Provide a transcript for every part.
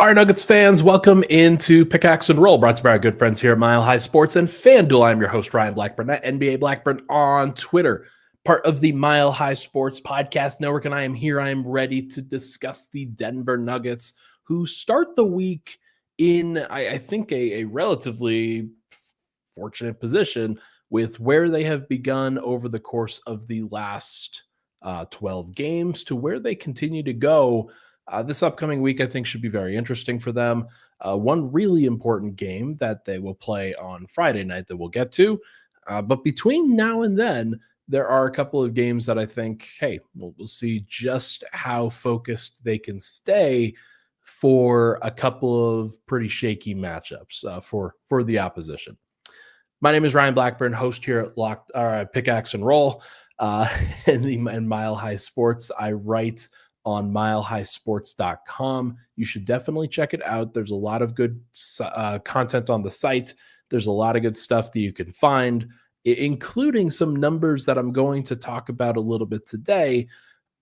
All right, Nuggets fans, welcome into Pickaxe and Roll, brought to you by our good friends here at Mile High Sports and FanDuel. I'm your host, Ryan Blackburn, at NBA Blackburn on Twitter, part of the Mile High Sports Podcast Network, and I am here. I am ready to discuss the Denver Nuggets, who start the week in, I think, a relatively fortunate position with where they have begun over the course of the last 12 games to where they continue to go. This upcoming week, I think, should be very interesting for them. One really important game that they will play on Friday night that we'll get to. But between now and then, there are a couple of games that I think, hey, we'll see just how focused they can stay for a couple of pretty shaky matchups for the opposition. My name is Ryan Blackburn, host here at Pickaxe and Roll and Mile High Sports. I write on milehighsports.com. You should definitely check it out. There's a lot of good content on the site. There's a lot of good stuff that you can find, including some numbers that I'm going to talk about a little bit today.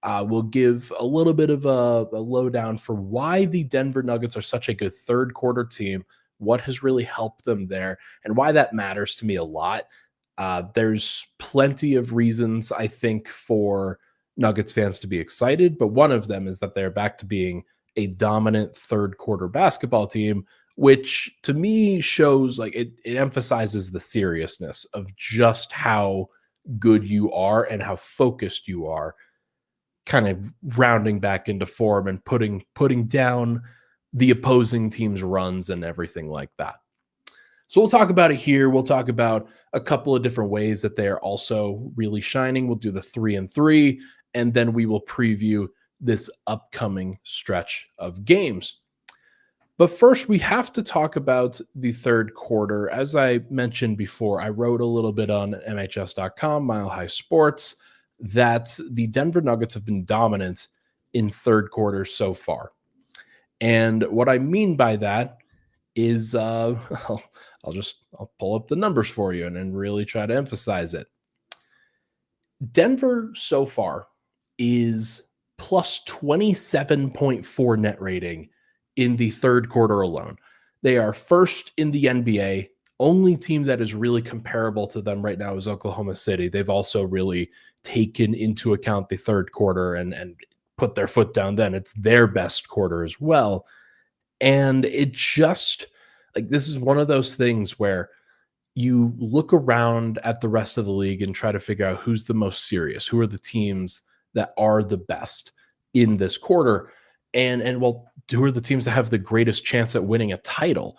We'll give a little bit of a lowdown for why the Denver Nuggets are such a good third quarter team, what has really helped them there, and why that matters to me a lot. There's plenty of reasons, I think, for Nuggets fans to be excited, but one of them is that they're back to being a dominant third quarter basketball team, which to me shows like it emphasizes the seriousness of just how good you are and how focused you are, kind of rounding back into form and putting down the opposing team's runs and everything like that. So we'll talk about it here. We'll talk about a couple of different ways that they are also really shining. We'll do the 3-3, and then we will preview this upcoming stretch of games. But first, we have to talk about the third quarter. As I mentioned before, I wrote a little bit on MHS.com, Mile High Sports, that the Denver Nuggets have been dominant in third quarter so far. And what I mean by that is I'll pull up the numbers for you and really try to emphasize it. Denver so far is plus 27.4 net rating in the third quarter alone. They are first in the NBA. Only team that is really comparable to them right now is Oklahoma City. They've also really taken into account the third quarter and put their foot down then. It's their best quarter as well. And it just, like, this is one of those things where you look around at the rest of the league and try to figure out who's the most serious, who are the teams that are the best in this quarter, and who are the teams that have the greatest chance at winning a title.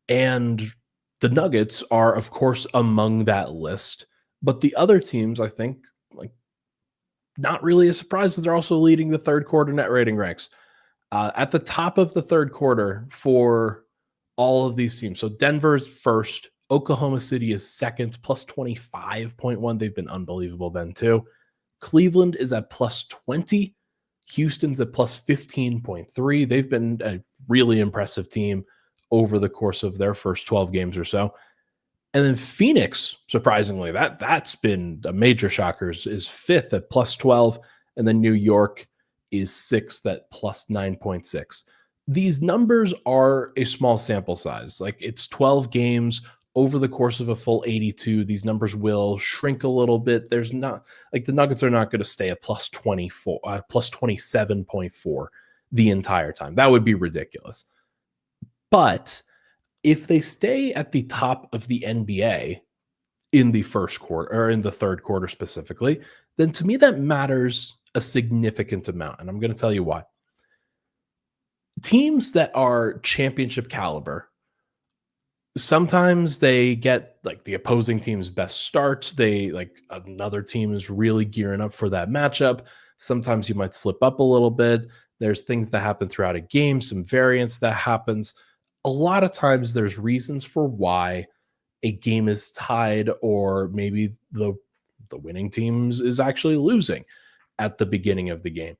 And the Nuggets are, of course, among that list. But the other teams, I think, like, not really a surprise that they're also leading the third quarter net rating ranks. At the top of the third quarter for all of these teams. So Denver's first, Oklahoma City is second, plus 25.1. They've been unbelievable then too. Cleveland is at plus 20. Houston's at plus 15.3. They've been a really impressive team over the course of their first 12 games or so. And then Phoenix, surprisingly, that's been a major shocker, is fifth at plus 12. And then New York is sixth at plus 9.6. These numbers are a small sample size. Like, it's 12 games over the course of a full 82. These numbers will shrink a little bit. There's not, like, the Nuggets are not going to stay at plus 24, plus 27.4 the entire time. That would be ridiculous. But if they stay at the top of the NBA in the first quarter, or in the third quarter specifically, then to me that matters a significant amount. And I'm going to tell you why. Teams that are championship caliber, sometimes they get like the opposing team's best starts. They, like, another team is really gearing up for that matchup. Sometimes you might slip up a little bit. There's things that happen throughout a game, some variance that happens. A lot of times there's reasons for why a game is tied, or maybe the winning team is actually losing at the beginning of the game.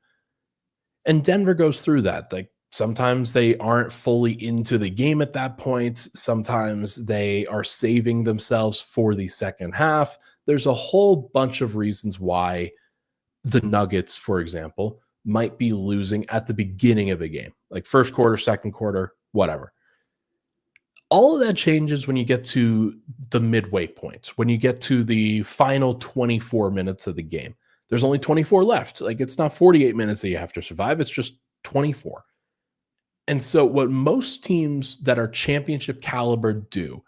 And Denver goes through that. Like, sometimes they aren't fully into the game at that point. Sometimes they are saving themselves for the second half. There's a whole bunch of reasons why the Nuggets, for example, might be losing at the beginning of a game, like first quarter, second quarter, whatever. All of that changes when you get to the midway point, when you get to the final 24 minutes of the game. There's only 24 left. Like it's not 48 minutes that you have to survive, it's just 24. And so, what most teams that are championship caliber do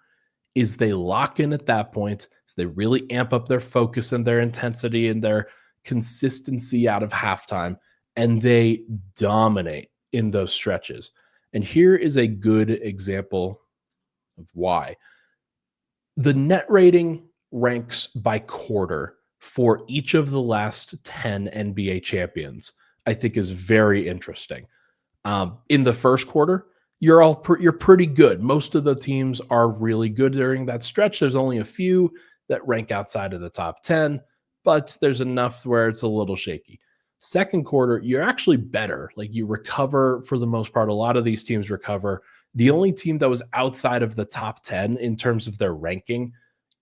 is they lock in at that point. So they really amp up their focus and their intensity and their consistency out of halftime, and they dominate in those stretches. And here is a good example of why. The net rating ranks by quarter for each of the last 10 NBA champions, I think is very interesting. In the first quarter, you're pretty good. Most of the teams are really good during that stretch. There's only a few that rank outside of the top 10, but there's enough where it's a little shaky. Second quarter, you're actually better. Like you recover for the most part. A lot of these teams recover. The only team that was outside of the top 10 in terms of their ranking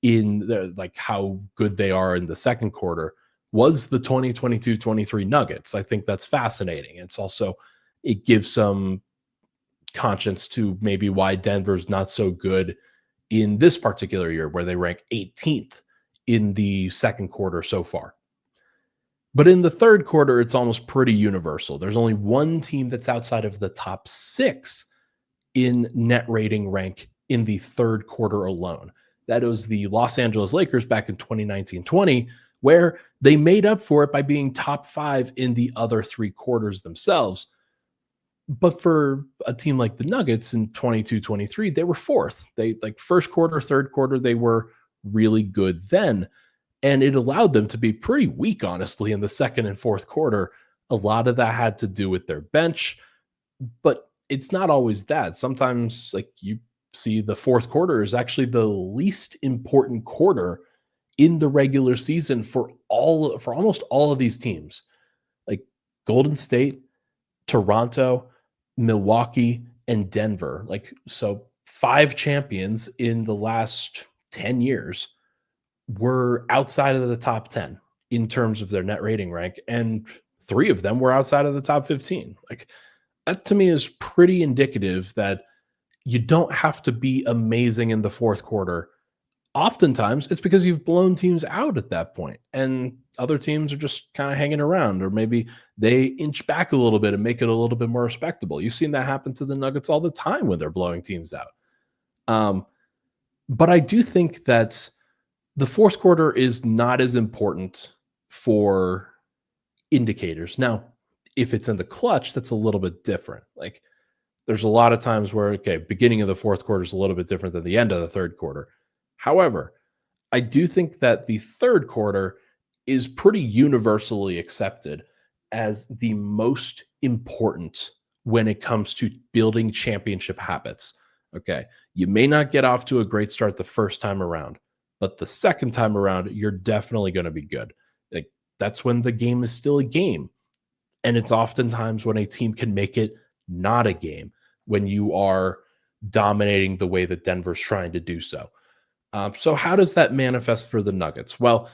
in the like how good they are in the second quarter was the 2022-23 Nuggets. I think that's fascinating. It's also it gives some conscience to maybe why Denver's not so good in this particular year, where they rank 18th in the second quarter so far. But in the third quarter, it's almost pretty universal. There's only one team that's outside of the top 6 in net rating rank in the third quarter alone. That was the Los Angeles Lakers back in 2019-20, where they made up for it by being top 5 in the other 3 quarters themselves. But for a team like the Nuggets in 22-23, they were 4th. They like first quarter, third quarter, they were really good then. And it allowed them to be pretty weak, honestly, in the second and fourth quarter. A lot of that had to do with their bench, but it's not always that. Sometimes, like you see, the fourth quarter is actually the least important quarter in the regular season for almost all of these teams, like Golden State, Toronto, Milwaukee, and Denver. Like, so 5 champions in the last 10 years were outside of the top 10 in terms of their net rating rank, and 3 of them were outside of the top 15. Like, that to me is pretty indicative that you don't have to be amazing in the fourth quarter. Oftentimes, it's because you've blown teams out at that point, and other teams are just kind of hanging around, or maybe they inch back a little bit and make it a little bit more respectable. You've seen that happen to the Nuggets all the time when they're blowing teams out. But I do think that the fourth quarter is not as important for indicators. Now, if it's in the clutch, that's a little bit different. Like, there's a lot of times where, okay, beginning of the fourth quarter is a little bit different than the end of the third quarter. However, I do think that the third quarter is pretty universally accepted as the most important when it comes to building championship habits. Okay, you may not get off to a great start the first time around, but the second time around, you're definitely going to be good. Like, that's when the game is still a game. And it's oftentimes when a team can make it not a game, when you are dominating the way that Denver's trying to do so. So how does that manifest for the Nuggets? Well,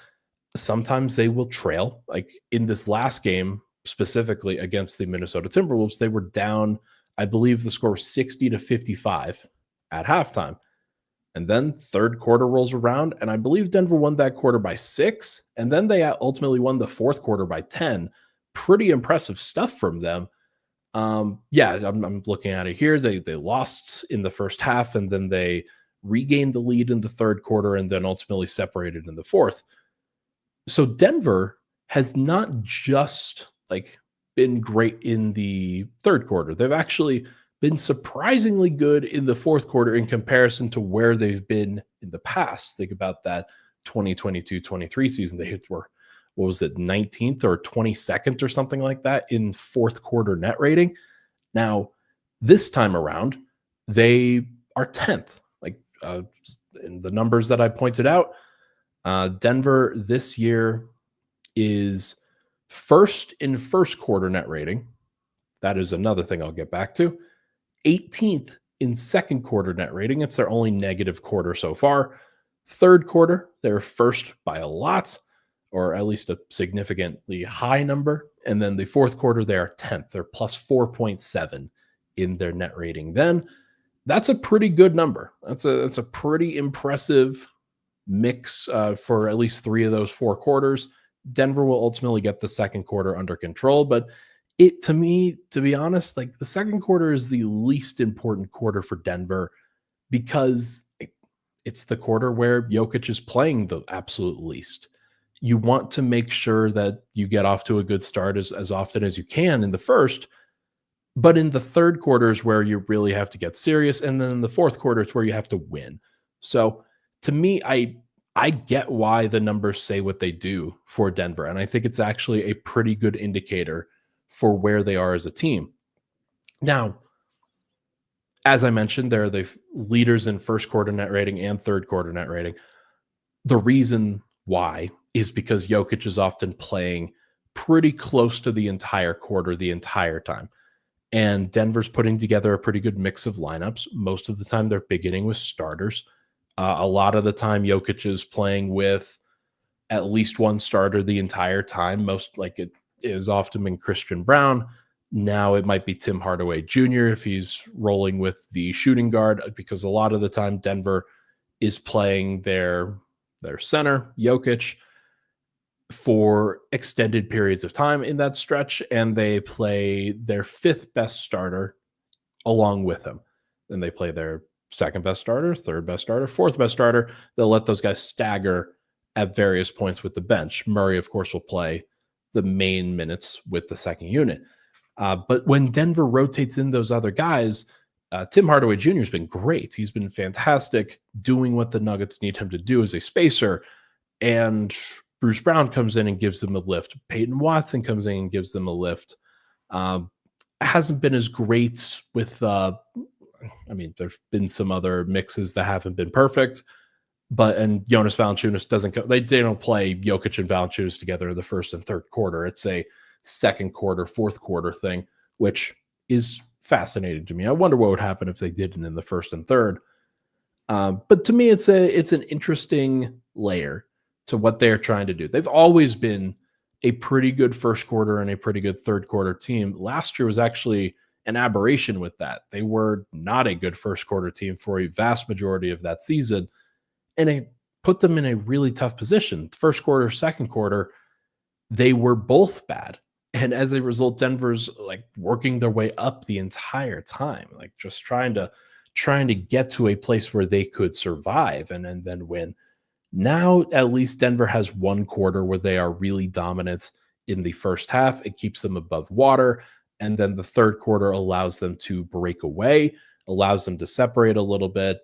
sometimes they will trail. Like in this last game, specifically against the Minnesota Timberwolves, they were down, I believe the score was 60-55 at halftime. And then third quarter rolls around, and I believe Denver won that quarter by 6. And then they ultimately won the fourth quarter by 10. Pretty impressive stuff from them. I'm looking at it here. They lost in the first half, and then they regained the lead in the third quarter, and then ultimately separated in the fourth. So Denver has not just like been great in the third quarter. They've actually been surprisingly good in the fourth quarter in comparison to where they've been in the past. Think about that 2022-23 season. They were, 19th or 22nd or something like that in fourth quarter net rating. Now, this time around, they are 10th. In the numbers that I pointed out, Denver this year is first in first quarter net rating. That is another thing I'll get back to. 18th in second quarter net rating. It's their only negative quarter so far. Third quarter, they're first by a lot, or at least a significantly high number. And then the fourth quarter, they are 10th. They're plus 4.7 in their net rating. Then that's a pretty good number. That's a pretty impressive mix for at least three of those four quarters. Denver will ultimately get the second quarter under control, but it, to me, to be honest, like the second quarter is the least important quarter for Denver because it's the quarter where Jokic is playing the absolute least. You want to make sure that you get off to a good start as often as you can in the first, but in the third quarter is where you really have to get serious, and then in the fourth quarter it's where you have to win. So to me, I get why the numbers say what they do for Denver, and I think it's actually a pretty good indicator for where they are as a team. Now, as I mentioned, they're the leaders in first quarter net rating and third quarter net rating. The reason why is because Jokic is often playing pretty close to the entire quarter the entire time. And Denver's putting together a pretty good mix of lineups. Most of the time, they're beginning with starters. A lot of the time, Jokic is playing with at least one starter the entire time. Most like it is often been Christian Brown. Now it might be Tim Hardaway Jr. if he's rolling with the shooting guard, because a lot of the time Denver is playing their center, Jokic, for extended periods of time in that stretch, and they play their fifth best starter along with him. Then they play their second best starter, third best starter, fourth best starter. They'll let those guys stagger at various points with the bench. Murray, of course, will play the main minutes with the second unit. But when Denver rotates in those other guys, Tim Hardaway Jr. has been great. He's been fantastic doing what the Nuggets need him to do as a spacer. And Bruce Brown comes in and gives them a lift. Peyton Watson comes in and gives them a lift. Hasn't been as great with, there's been some other mixes that haven't been perfect. And Jonas Valanciunas they don't play Jokic and Valanciunas together in the first and third quarter. It's a second quarter, fourth quarter thing, which is fascinating to me. I wonder what would happen if they didn't in the first and third. But to me, it's an interesting layer to what they're trying to do. They've always been a pretty good first quarter and a pretty good third quarter team. Last year was actually an aberration with that. They were not a good first quarter team for a vast majority of that season, and it put them in a really tough position. First quarter, second quarter, they were both bad. And as a result, Denver's like working their way up the entire time, like just trying to get to a place where they could survive and then win. Now, at least Denver has one quarter where they are really dominant in the first half. It keeps them above water. And then the third quarter allows them to break away, allows them to separate a little bit.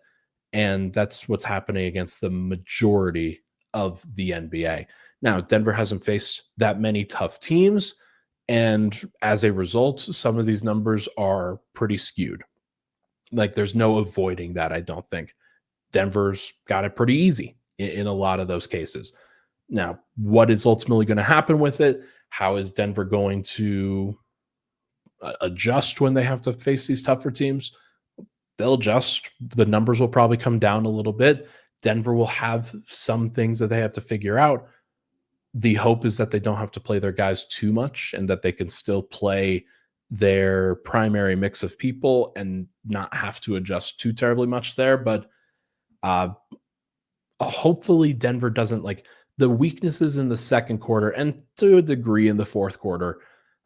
And that's what's happening against the majority of the NBA. Now, Denver hasn't faced that many tough teams. And as a result, some of these numbers are pretty skewed. Like there's no avoiding that, I don't think. Denver's got it pretty easy in a lot of those cases. Now, what is ultimately going to happen with it? How is Denver going to adjust when they have to face these tougher teams? They'll adjust. The numbers will probably come down a little bit. Denver will have some things that they have to figure out. The hope is that they don't have to play their guys too much and that they can still play their primary mix of people and not have to adjust too terribly much there. But hopefully Denver doesn't like the weaknesses in the second quarter and to a degree in the fourth quarter.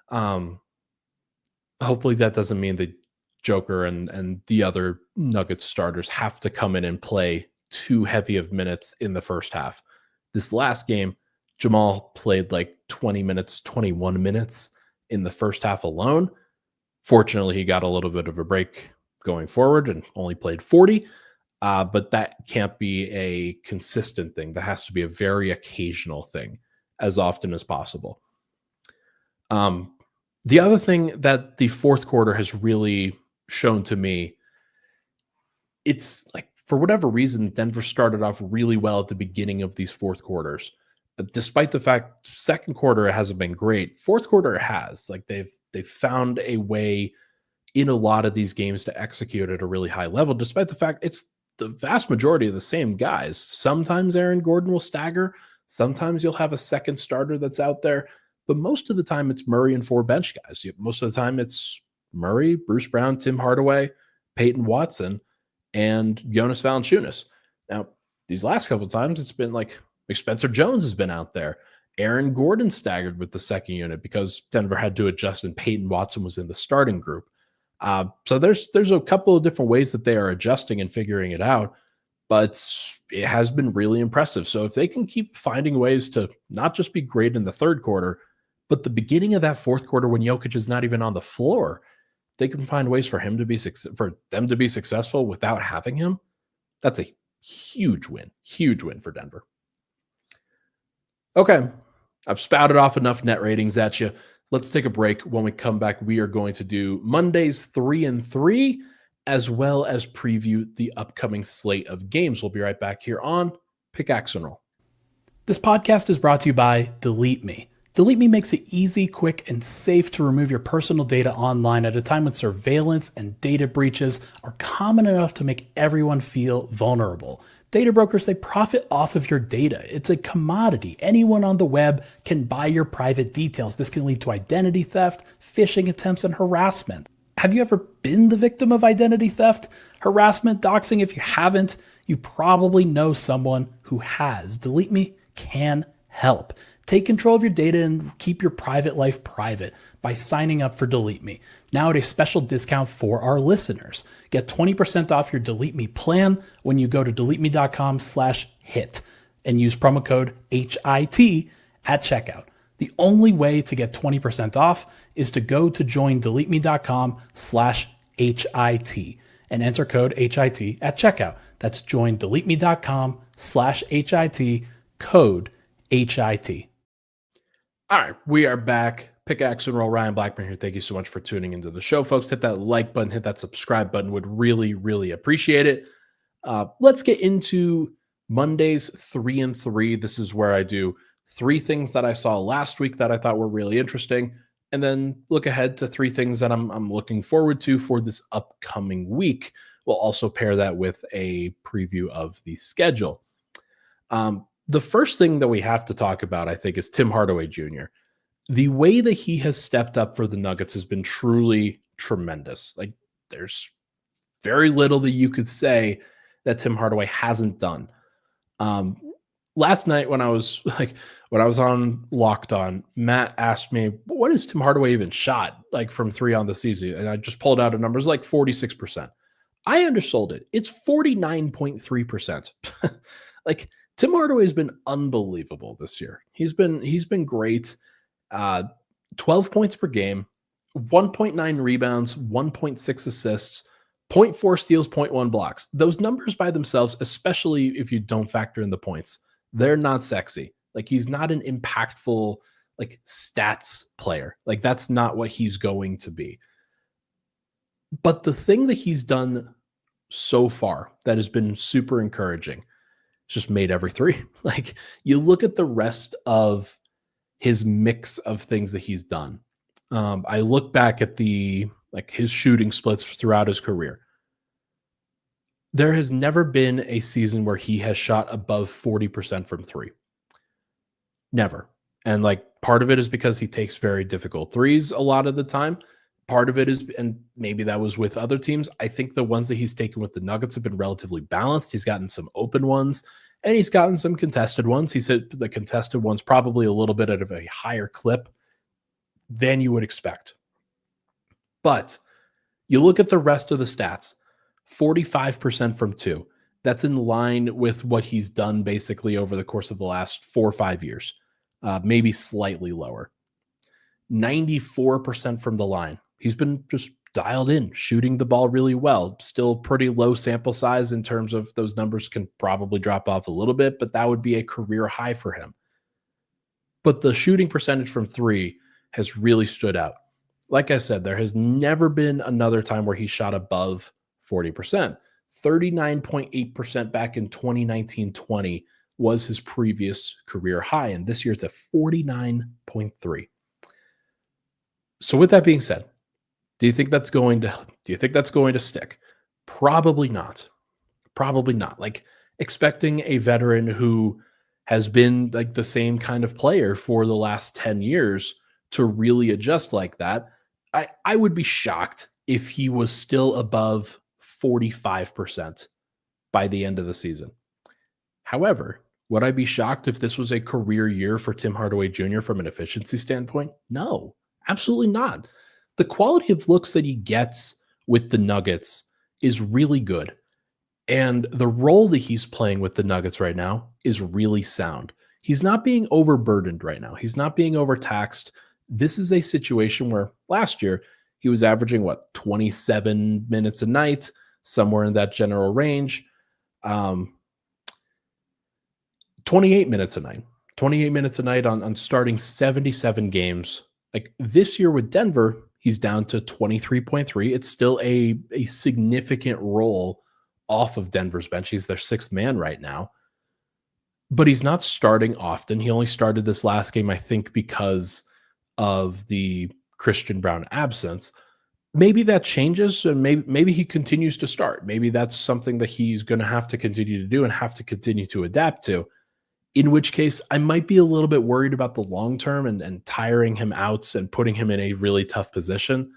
Hopefully that doesn't mean the Joker and the other Nuggets starters have to come in and play too heavy of minutes in the first half. This last game, Jamal played like 20 minutes, 21 minutes in the first half alone. Fortunately, he got a little bit of a break going forward and only played 40. But that can't be a consistent thing. That has to be a very occasional thing as often as possible. The other thing that the fourth quarter has really shown to me, it's like for whatever reason, Denver started off really well at the beginning of these fourth quarters. Despite the fact second quarter hasn't been great, fourth quarter has. Like they've found a way in a lot of these games to execute at a really high level, despite the fact it's the vast majority of the same guys. Sometimes Aaron Gordon will stagger. Sometimes you'll have a second starter that's out there, but most of the time it's Murray and four bench guys. Most of the time it's Murray, Bruce Brown, Tim Hardaway, Peyton Watson, and Jonas Valanciunas. Now, these last couple of times, it's been like Spencer Jones has been out there. Aaron Gordon staggered with the second unit because Denver had to adjust and Peyton Watson was in the starting group. So there's a couple of different ways that they are adjusting and figuring it out, but it has been really impressive. So if they can keep finding ways to not just be great in the third quarter, but the beginning of that fourth quarter when Jokic is not even on the floor, they can find ways for them to be successful without having him. That's a huge win for Denver. Okay, I've spouted off enough net ratings at you. Let's take a break. When we come back, we are going to do Monday's 3 and 3, as well as preview the upcoming slate of games. We'll be right back here on Pickaxe and Roll. This podcast is brought to you by Delete Me. Delete Me makes it easy, quick, and safe to remove your personal data online at a time when surveillance and data breaches are common enough to make everyone feel vulnerable. Data brokers, they profit off of your data. It's a commodity. Anyone on the web can buy your private details. This can lead to identity theft, phishing attempts, and harassment. Have you ever been the victim of identity theft, harassment, doxing? If you haven't, you probably know someone who has. Delete Me can help. Take control of your data and keep your private life private by signing up for Delete Me. Now at a special discount for our listeners. Get 20% off your Delete Me plan when you go to deleteme.com/hit and use promo code HIT at checkout. The only way to get 20% off is to go to joindeleteme.com/HIT and enter code HIT at checkout. That's joindeleteme.com/HIT, code HIT. All right, we are back. Pickaxe and Roll, Ryan Blackburn here. Thank you so much for tuning into the show, folks. Hit that like button, hit that subscribe button. Would really, really appreciate it. Let's get into Monday's 3 and 3. This is where I do 3 things that I saw last week that I thought were really interesting, and then look ahead to 3 things that I'm looking forward to for this upcoming week. We'll also pair that with a preview of the schedule. The first thing that we have to talk about, I think, is Tim Hardaway Jr. The way that he has stepped up for the Nuggets has been truly tremendous. Like, there's very little that you could say that Tim Hardaway hasn't done. Last night when I was on Locked On, Matt asked me, what is Tim Hardaway even shot like from 3 on the season? And I just pulled out a number. It's like 46%. I undersold it. It's 49.3%. Like, Tim Hardaway has been unbelievable this year. He's been great. 12 points per game, 1.9 rebounds, 1.6 assists, 0.4 steals, 0.1 blocks. Those numbers by themselves, especially if you don't factor in the points, they're not sexy. Like, he's not an impactful, like, stats player. Like, that's not what he's going to be. But the thing that he's done so far that has been super encouraging, just made every 3. Like, you look at the rest of his mix of things that he's done. I look back at his shooting splits throughout his career. There has never been a season where he has shot above 40% from 3. Never. And part of it is because he takes very difficult threes a lot of the time. Part of it is, and maybe that was with other teams, I think the ones that he's taken with the Nuggets have been relatively balanced. He's gotten some open ones, and he's gotten some contested ones. He said the contested ones probably a little bit at a higher clip than you would expect. But you look at the rest of the stats, 45% from 2. That's in line with what he's done basically over the course of the last 4 or 5 years, maybe slightly lower. 94% from the line. He's been just dialed in, shooting the ball really well. Still pretty low sample size in terms of those numbers can probably drop off a little bit, but that would be a career high for him. But the shooting percentage from 3 has really stood out. Like I said, there has never been another time where he shot above 40%. 39.8% back in 2019-20 was his previous career high, and this year it's at 49.3. So with that being said, do you think that's going to stick? Probably not. Probably not. Like, expecting a veteran who has been like the same kind of player for the last 10 years to really adjust like that. I would be shocked if he was still above 45% by the end of the season. However, would I be shocked if this was a career year for Tim Hardaway Jr. from an efficiency standpoint? No, absolutely not. The quality of looks that he gets with the Nuggets is really good. And the role that he's playing with the Nuggets right now is really sound. He's not being overburdened right now. He's not being overtaxed. This is a situation where last year he was averaging 27 minutes a night, somewhere in that general range. 28 minutes a night. 28 minutes a night on starting 77 games. Like this year with Denver, he's down to 23.3. It's still a significant role off of Denver's bench. He's their sixth man right now. But he's not starting often. He only started this last game, I think, because of the Christian Brown absence. Maybe that changes, and maybe he continues to start. Maybe that's something that he's going to have to continue to do and have to continue to adapt to. In which case, I might be a little bit worried about the long term and tiring him out and putting him in a really tough position.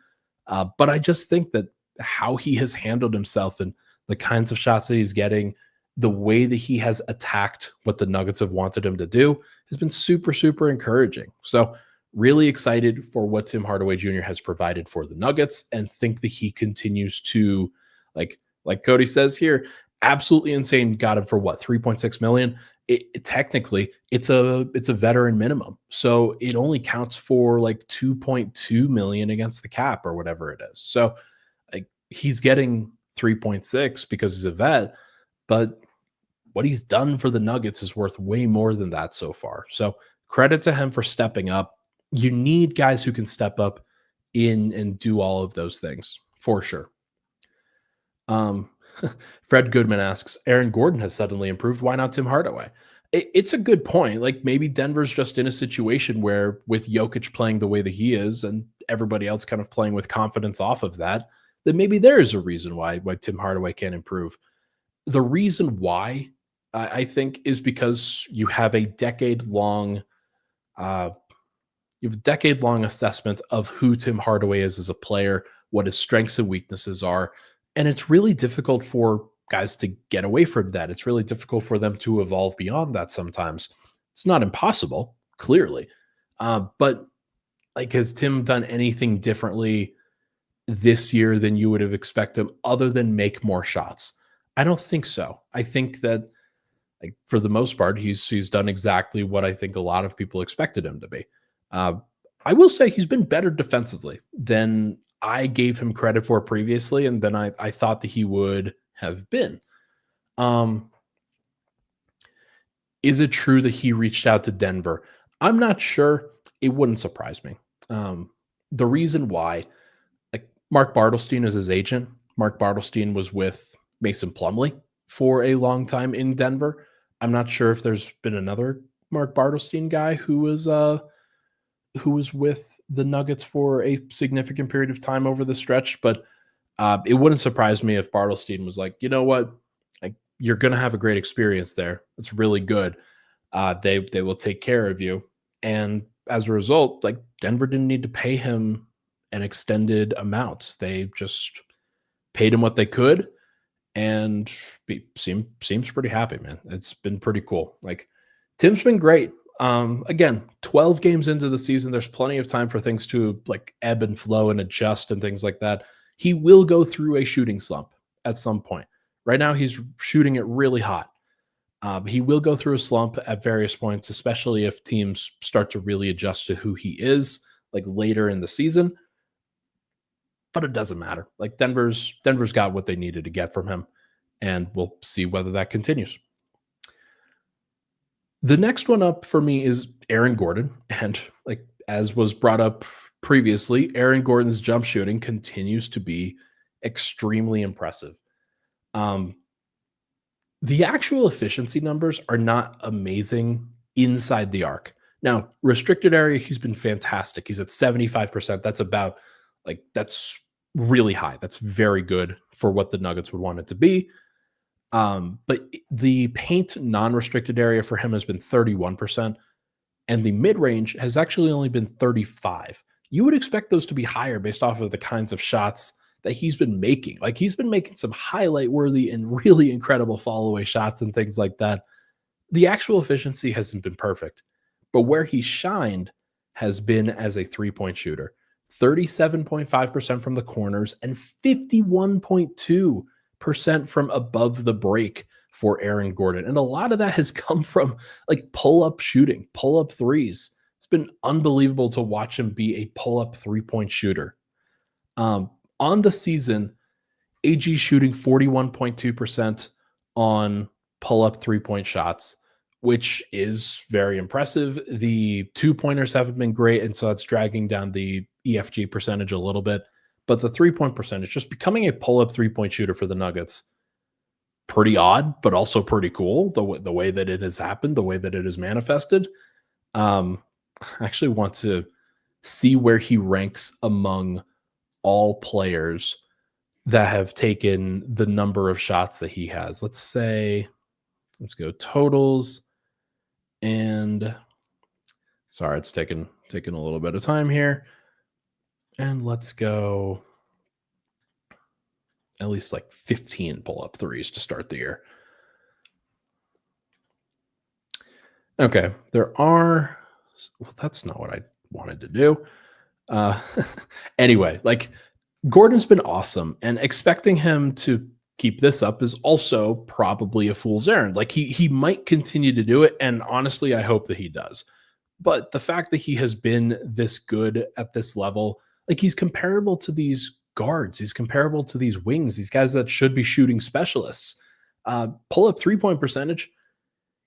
But I just think that how he has handled himself and the kinds of shots that he's getting, the way that he has attacked what the Nuggets have wanted him to do has been super, super encouraging. So really excited for what Tim Hardaway Jr. has provided for the Nuggets and think that he continues to, like Cody says here, absolutely insane. Got him for what, 3.6 million? Technically, it's a veteran minimum. So it only counts for like 2.2 million against the cap or whatever it is. So like he's getting 3.6 because he's a vet, but what he's done for the Nuggets is worth way more than that so far. So credit to him for stepping up. You need guys who can step up in and do all of those things for sure. Fred Goodman asks, Aaron Gordon has suddenly improved. Why not Tim Hardaway? It's a good point. Like maybe Denver's just in a situation where with Jokic playing the way that he is and everybody else kind of playing with confidence off of that, then maybe there is a reason why Tim Hardaway can't improve. The reason why I think is because you have a decade-long assessment of who Tim Hardaway is as a player, what his strengths and weaknesses are. And it's really difficult for guys to get away from that. It's really difficult for them to evolve beyond that sometimes. It's not impossible, clearly. But like, has Tim done anything differently this year than you would have expected him other than make more shots? I don't think so. I think that like for the most part, he's done exactly what I think a lot of people expected him to be. I will say he's been better defensively than I gave him credit for previously, and then I thought that he would have been. Is it true that he reached out to Denver? I'm not sure. It wouldn't surprise me. The reason why, like Mark Bartelstein is his agent. Mark Bartelstein was with Mason Plumlee for a long time in Denver. I'm not sure if there's been another Mark Bartelstein guy who was with the Nuggets for a significant period of time over the stretch, but it wouldn't surprise me if Bartelstein was like, you know what, like you're going to have a great experience there. It's really good. They will take care of you. And as a result, like Denver didn't need to pay him an extended amount. They just paid him what they could and seems pretty happy, man. It's been pretty cool. Like Tim's been great. Again, 12 games into the season, there's plenty of time for things to like ebb and flow and adjust and things like that. He will go through a shooting slump at some point. Right now, he's shooting it really hot. He will go through a slump at various points, especially if teams start to really adjust to who he is, like later in the season. But it doesn't matter. Like Denver's got what they needed to get from him, and we'll see whether that continues. The next one up for me is Aaron Gordon. And like as was brought up previously, Aaron Gordon's jump shooting continues to be extremely impressive. The actual efficiency numbers are not amazing inside the arc. Now, restricted area, he's been fantastic. He's at 75%. That's really high. That's very good for what the Nuggets would want it to be. But the paint non-restricted area for him has been 31%, and the mid-range has actually only been 35. You would expect those to be higher based off of the kinds of shots that he's been making. Like, he's been making some highlight-worthy and really incredible fall-away shots and things like that. The actual efficiency hasn't been perfect, but where he shined has been as a three-point shooter. 37.5% from the corners and 51.2% from above the break for Aaron Gordon. And a lot of that has come from like pull-up shooting, pull-up threes. It's been unbelievable to watch him be a pull-up three-point shooter. On the season, AG shooting 41.2% on pull-up three-point shots, which is very impressive. The two-pointers haven't been great, and so that's dragging down the EFG percentage a little bit. But the three-point percentage, just becoming a pull-up three-point shooter for the Nuggets, pretty odd, but also pretty cool, the way that it has happened, the way that it has manifested. I actually want to see where he ranks among all players that have taken the number of shots that he has. Let's go totals. And sorry, it's taking a little bit of time here. And let's go at least like 15 pull-up threes to start the year. Okay, well, that's not what I wanted to do. Anyway, like, Gordon's been awesome, and expecting him to keep this up is also probably a fool's errand. Like, he might continue to do it, and honestly, I hope that he does. But the fact that he has been this good at this level, like, he's comparable to these guards, he's comparable to these wings, these guys that should be shooting specialists. Pull-up three-point percentage,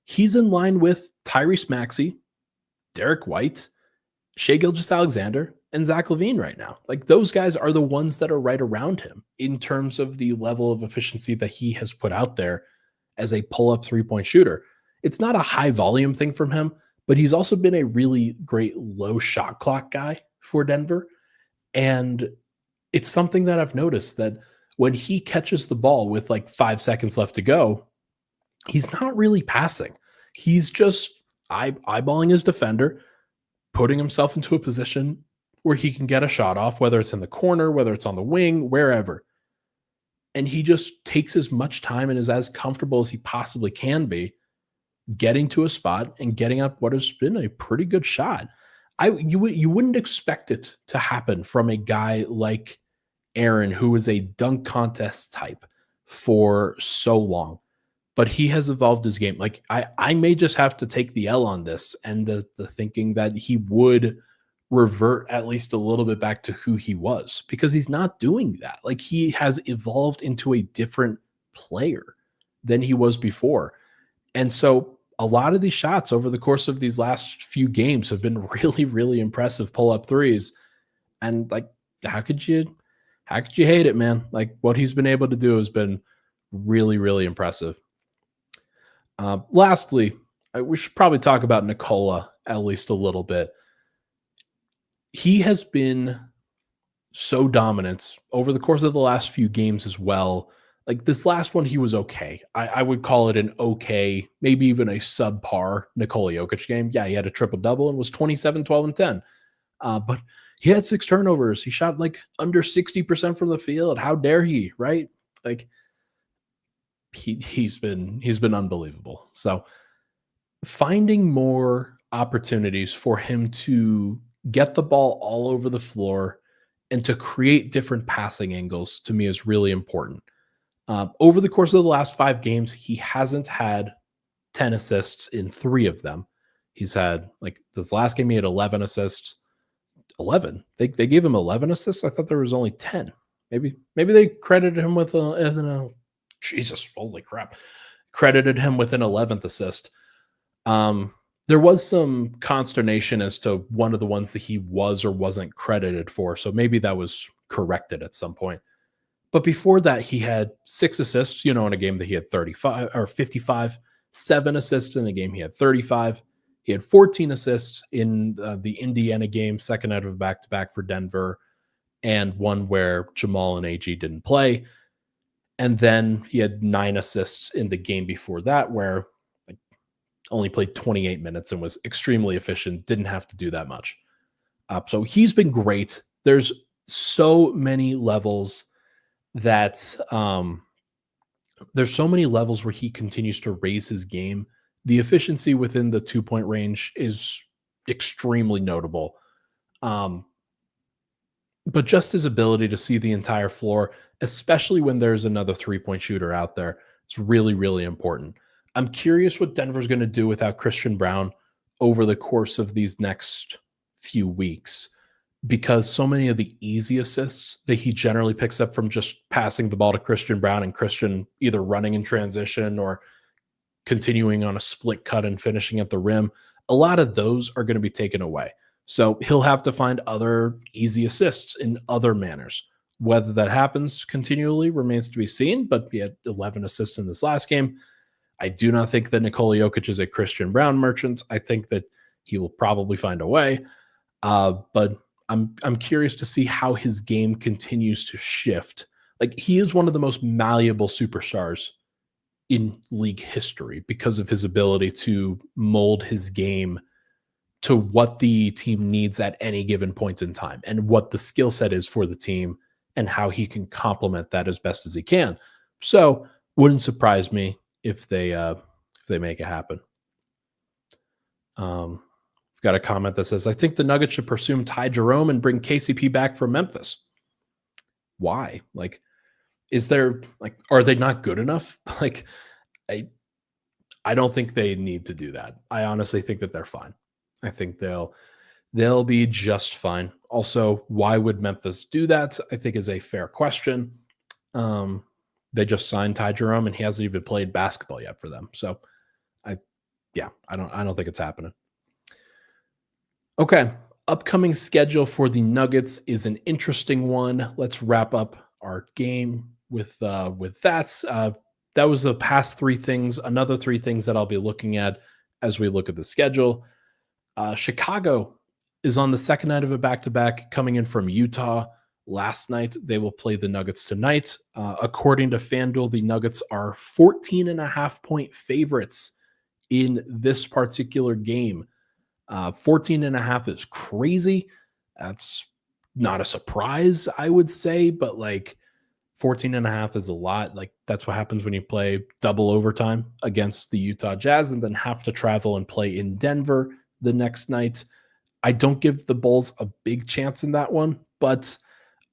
he's in line with Tyrese Maxey, Derek White, Shai Gilgeous-Alexander, and Zach LaVine right now. Like, those guys are the ones that are right around him in terms of the level of efficiency that he has put out there as a pull-up three-point shooter. It's not a high volume thing from him, but he's also been a really great low shot clock guy for Denver. And it's something that I've noticed, that when he catches the ball with like 5 seconds left to go, he's not really passing. He's just eyeballing his defender, putting himself into a position where he can get a shot off, whether it's in the corner, whether it's on the wing, wherever. And he just takes as much time and is as comfortable as he possibly can be getting to a spot and getting up what has been a pretty good shot. You wouldn't expect it to happen from a guy like Aaron, who is a dunk contest type for so long. But he has evolved his game. Like, I may just have to take the L on this, and the thinking that he would revert at least a little bit back to who he was, because he's not doing that. Like, he has evolved into a different player than he was before. And so a lot of these shots over the course of these last few games have been really, really impressive pull-up threes. And like, how could you hate it, man? Like, what he's been able to do has been really, really impressive. Lastly, we should probably talk about Nikola at least a little bit. He has been so dominant over the course of the last few games as well. Like, this last one, he was okay. I would call it an okay, maybe even a subpar Nikola Jokic game. Yeah, he had a triple-double and was 27, 12, and 10. But he had 6 turnovers. He shot like under 60% from the field. How dare he, right? Like, he's been unbelievable. So finding more opportunities for him to get the ball all over the floor and to create different passing angles, to me, is really important. Over the course of the last 5 games, he hasn't had 10 assists in 3 of them. He's had, like, this last game, he had 11 assists. 11. They gave him 11 assists. I thought there was only 10. Maybe they credited him with Jesus, holy crap. Credited him with an 11th assist. There was some consternation as to one of the ones that he was or wasn't credited for, so maybe that was corrected at some point. But before that, he had 6 assists, in a game that he had 35 or 55, 7 assists in a game he had 35. He had 14 assists in the Indiana game, second out of back-to-back for Denver, and one where Jamal and AG didn't play. And then he had 9 assists in the game before that, where like, only played 28 minutes and was extremely efficient, didn't have to do that much. So he's been great. There's so many levels that there's so many levels where he continues to raise his game. The efficiency within the 2-point range is extremely notable. But just his ability to see the entire floor, especially when there's another 3-point shooter out there, it's really, really important. I'm curious what Denver's going to do without Christian Braun over the course of these next few weeks, because so many of the easy assists that he generally picks up from just passing the ball to Christian Braun and Christian either running in transition or continuing on a split cut and finishing at the rim, a lot of those are going to be taken away. So he'll have to find other easy assists in other manners. Whether that happens continually remains to be seen, but he had 11 assists in this last game. I do not think that Nikola Jokic is a Christian Braun merchant. I think that he will probably find a way. But I'm curious to see how his game continues to shift. Like, he is one of the most malleable superstars in league history because of his ability to mold his game to what the team needs at any given point in time and what the skill set is for the team and how he can complement that as best as he can. So wouldn't surprise me if they make it happen. We've got a comment that says, I think the Nuggets should pursue Ty Jerome and bring KCP back from Memphis. Why? Like, is there like, are they not good enough? Like, I don't think they need to do that. I honestly think that they're fine. I think they'll be just fine. Also, why would Memphis do that? I think is a fair question. They just signed Ty Jerome and he hasn't even played basketball yet for them. So I don't think it's happening. Okay. Upcoming schedule for the Nuggets is an interesting one. Let's wrap up our game with that. That was the past 3 things. Another 3 things that I'll be looking at as we look at the schedule. Chicago is on the second night of a back-to-back, coming in from Utah last night. They will play the Nuggets tonight. According to FanDuel, the Nuggets are 14.5-point favorites in this particular game. 14.5 is crazy. That's not a surprise, I would say, but like 14.5 is a lot. Like, that's what happens when you play double overtime against the Utah Jazz and then have to travel and play in Denver the next night. I don't give the Bulls a big chance in that one, but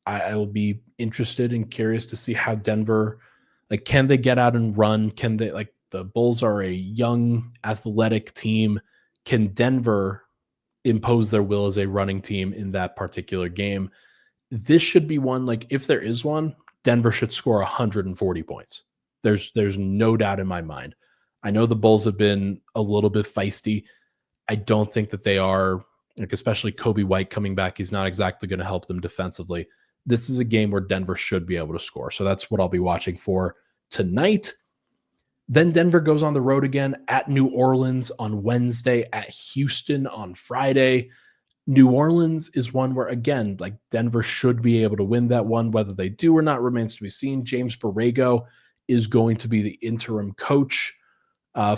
I will be interested and curious to see how Denver, like, can they get out and run? Can they, like, the Bulls are a young, athletic team. Can Denver impose their will as a running team in that particular game? This should be one, like, if there is one, Denver should score 140 points. There's no doubt in my mind. I know the Bulls have been a little bit feisty. I don't think that they are, like, especially Kobe White coming back. He's not exactly going to help them defensively. This is a game where Denver should be able to score. So that's what I'll be watching for tonight. Then Denver goes on the road again at New Orleans on Wednesday, at Houston on Friday. New Orleans is one where, again, like, Denver should be able to win that one. Whether they do or not remains to be seen. James Borrego is going to be the interim coach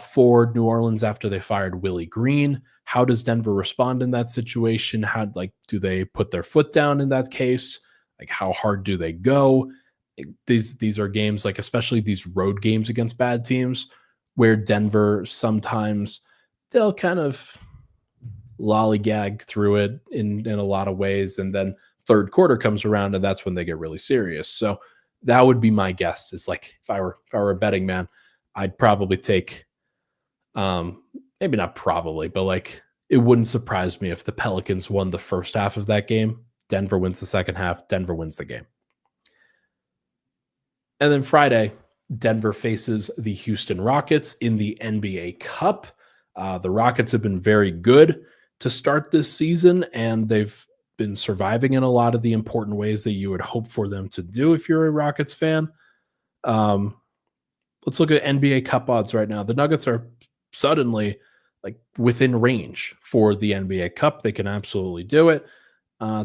for New Orleans after they fired Willie Green. How does Denver respond in that situation? How, like, do they put their foot down in that case? Like, how hard do they go? These are games, like, especially these road games against bad teams, where Denver sometimes they'll kind of lollygag through it in a lot of ways, and then third quarter comes around and that's when they get really serious. So that would be my guess. Is, like, if I were a betting man, I'd probably take maybe not probably, but, like, it wouldn't surprise me if the Pelicans won the first half of that game. Denver wins the second half. Denver wins the game. And then Friday, Denver faces the Houston Rockets in the NBA Cup. The Rockets have been very good to start this season, and they've been surviving in a lot of the important ways that you would hope for them to do if you're a Rockets fan. Let's look at NBA Cup odds right now. The Nuggets are suddenly, like, within range for the NBA Cup. They can absolutely do it.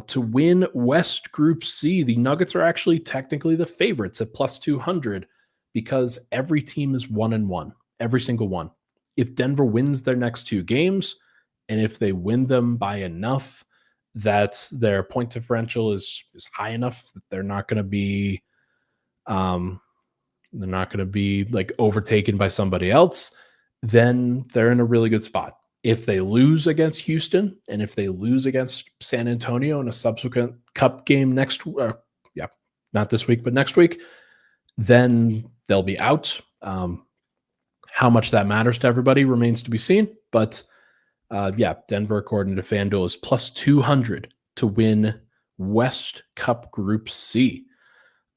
To win West Group C, the Nuggets are actually technically the favorites at plus 200. because every team is 1-1, every single one. If Denver wins their next 2 games, and if they win them by enough that their point differential is high enough that they're not going to be like overtaken by somebody else, then they're in a really good spot. If they lose against Houston and if they lose against San Antonio in a subsequent cup game not this week, but next week, then they'll be out. How much that matters to everybody remains to be seen. But Denver, according to FanDuel, is plus 200 to win West Cup Group C.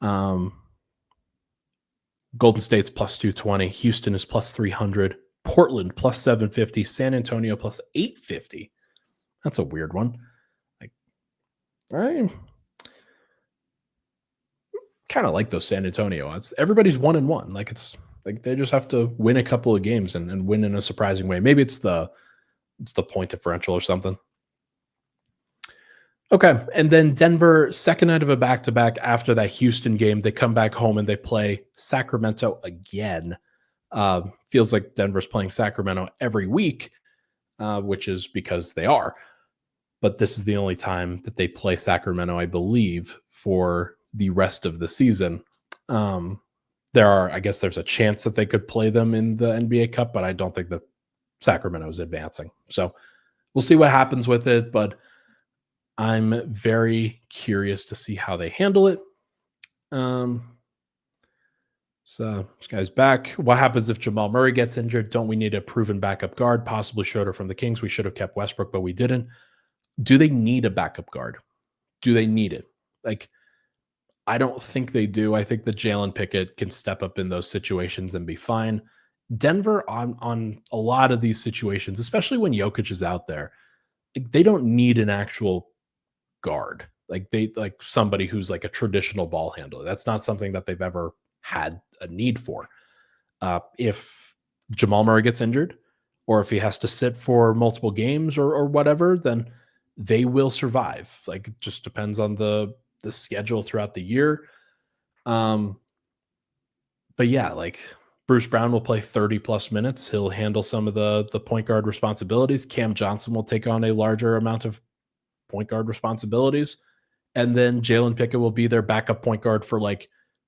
Golden State's plus 220. Houston is plus 300. Portland plus 750. San Antonio plus 850. That's a weird one. I kind of like those San Antonio odds. Everybody's 1-1. Like it's like they just have to win a couple of games and win in a surprising way. Maybe it's the point differential or something. Okay, and then Denver, second night of a back-to-back after that Houston game, they come back home and they play Sacramento again. Feels like Denver's playing Sacramento every week, which is because they are. But this is the only time that they play Sacramento, I believe, for the rest of the season. There's a chance that they could play them in the NBA Cup, but I don't think that Sacramento is advancing. So we'll see what happens with it, but I'm very curious to see how they handle it. So this guy's back. What happens if Jamal Murray gets injured? Don't we need a proven backup guard? Possibly Schroeder from the Kings. We should have kept Westbrook, but we didn't. Do they need a backup guard? Do they need it? I don't think they do. I think that Jalen Pickett can step up in those situations and be fine. Denver on a lot of these situations, especially when Jokic is out there, they don't need an actual guard. Like somebody who's like a traditional ball handler. That's not something that they've ever had a need for. If Jamal Murray gets injured, or if he has to sit for multiple games or whatever, then they will survive. It just depends on the schedule throughout the year. But yeah, Bruce Brown will play 30 plus minutes. He'll handle some of the point guard responsibilities. Cam Johnson will take on a larger amount of point guard responsibilities. And then Jalen Pickett will be their backup point guard for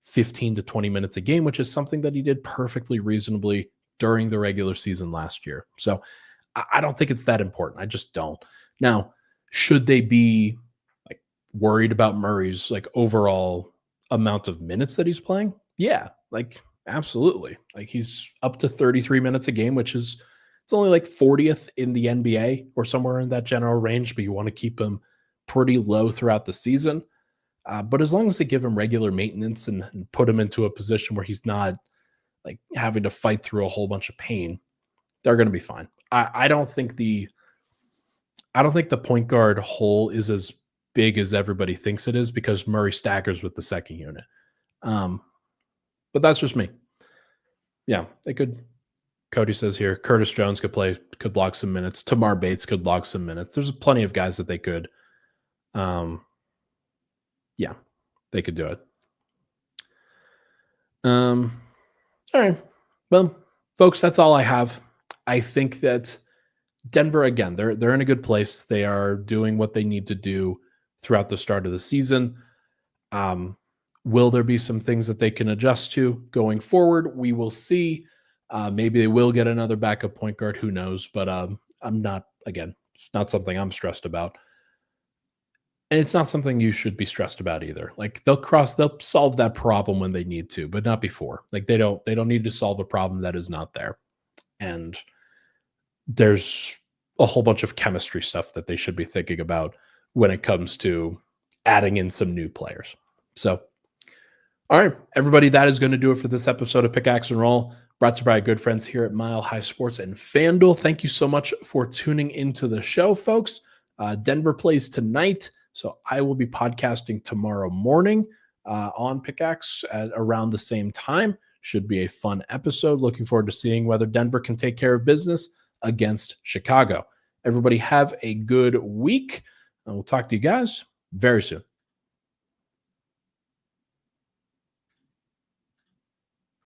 15 to 20 minutes a game, which is something that he did perfectly reasonably during the regular season last year. So I don't think it's that important. I just don't. Now, should they be worried about Murray's overall amount of minutes that he's playing? Yeah, absolutely. He's up to 33 minutes a game, which is, it's only 40th in the NBA or somewhere in that general range, but you want to keep him pretty low throughout the season. But as long as they give him regular maintenance and put him into a position where he's not having to fight through a whole bunch of pain, they're going to be fine. I don't think the point guard hole is as big as everybody thinks it is because Murray staggers with the second unit. But that's just me. Yeah, they could. Cody says here, Curtis Jones could log some minutes. Tamar Bates could log some minutes. There's plenty of guys that they could. Yeah, they could do it. All right. Well, folks, that's all I have. I think that Denver, again, they're in a good place. They are doing what they need to do throughout the start of the season. Will there be some things that they can adjust to going forward? We will see. Maybe they will get another backup point guard. Who knows? But I'm not, again, it's not something I'm stressed about. And it's not something you should be stressed about either. They'll solve that problem when they need to, but not before. They don't need to solve a problem that is not there. And there's a whole bunch of chemistry stuff that they should be thinking about when it comes to adding in some new players. So, all right, everybody, that is going to do it for this episode of Pickaxe and Roll, brought to you by our good friends here at Mile High Sports and FanDuel. Thank you so much for tuning into the show, folks. Denver plays tonight, so I will be podcasting tomorrow morning on Pickaxe at around the same time. Should be a fun episode. Looking forward to seeing whether Denver can take care of business against Chicago. Everybody have a good week. And we'll talk to you guys very soon.